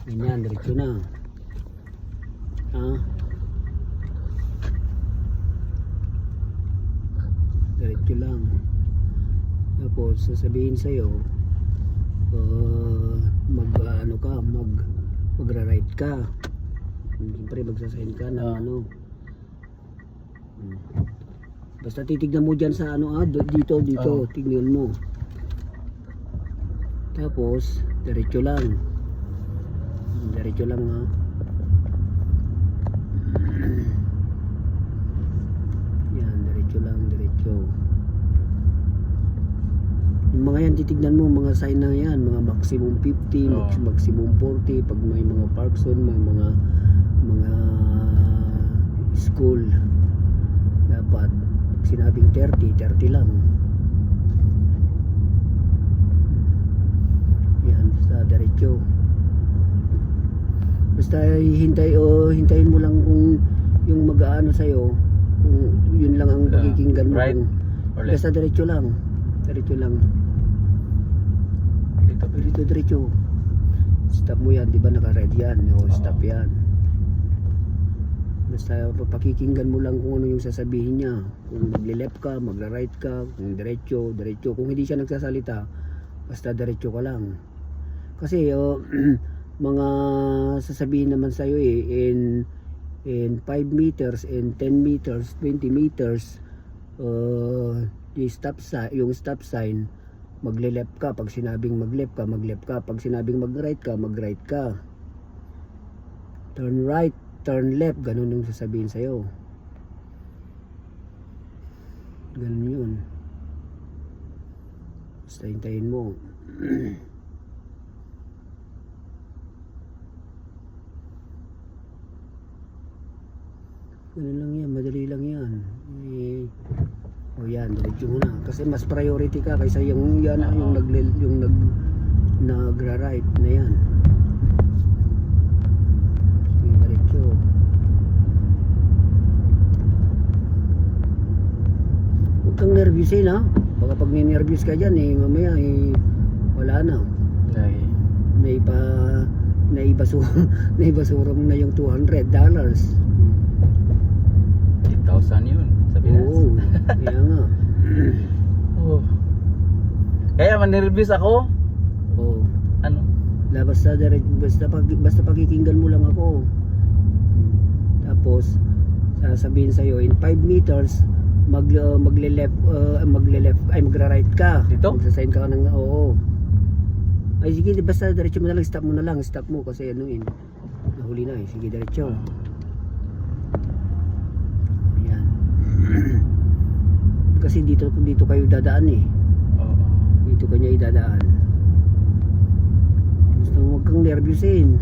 Ganyan, diretso na. Diretso lang. Tapos sasabihin sa'yo, magra-right ka. Siyempre magsasign ka ng basta titignan mo dyan sa dito, tignan mo. Tapos diretso lang. Diretso lang yan, diretso lang, diretso. Yung mga yan titignan mo, mga sign na yan, mga maximum 50, maximum 40, pag may mga park zone, may mga school, dapat sinabing 30 lang. Yan, sa diretso. Basta hintayin mo lang kung yung mag-aano sa'yo, kung yun lang ang pakikinggan mo. Right? Basta diretso lang. Diretso lang. Dito diretso. Stop mo yan, di ba naka-red yan? Stop yan. Basta pakikinggan mo lang kung ano yung sasabihin niya. Kung magle-left ka, magra-right ka, kung diretso. Kung hindi siya nagsasalita, basta diretso ka lang. Kasi mga sasabihin naman sa'yo in 5 meters, in 10 meters, 20 meters, yung stop sign, magle-left ka. Pag sinabing mag-left ka, mag-left ka. Pag sinabing mag-right ka, mag-right ka. Turn right, turn left, ganun yung sasabihin sa'yo. Ganun yun. Basta hintayin mo. Ganun lang yan, madali lang yan. Yan, diretso mo na. Kasi mas priority ka kaysa yung nagra-right na yan. Sige, diretso. Huwag kang nervyusin ha. Baka pag ninervyus ka dyan mamaya wala na. Naibasura mo na yung $200. 8,000 yun sa Pinas. Oo, kaya nga. Kaya man-nervous ako. Oo. Ano? Basta pakikinggan mo lang ako. Tapos sasabihin sa'yo in 5 meters magle-left ay magra-right ka. Dito? Magsasign ka ng ay sige, basta diretso mo na lang, stop mo na lang, stop mo kasi nahuli na sige, diretso. Ayan. Kasi dito kayo dadaan dito kanya idadaan. Basta huwag kang nervyusin.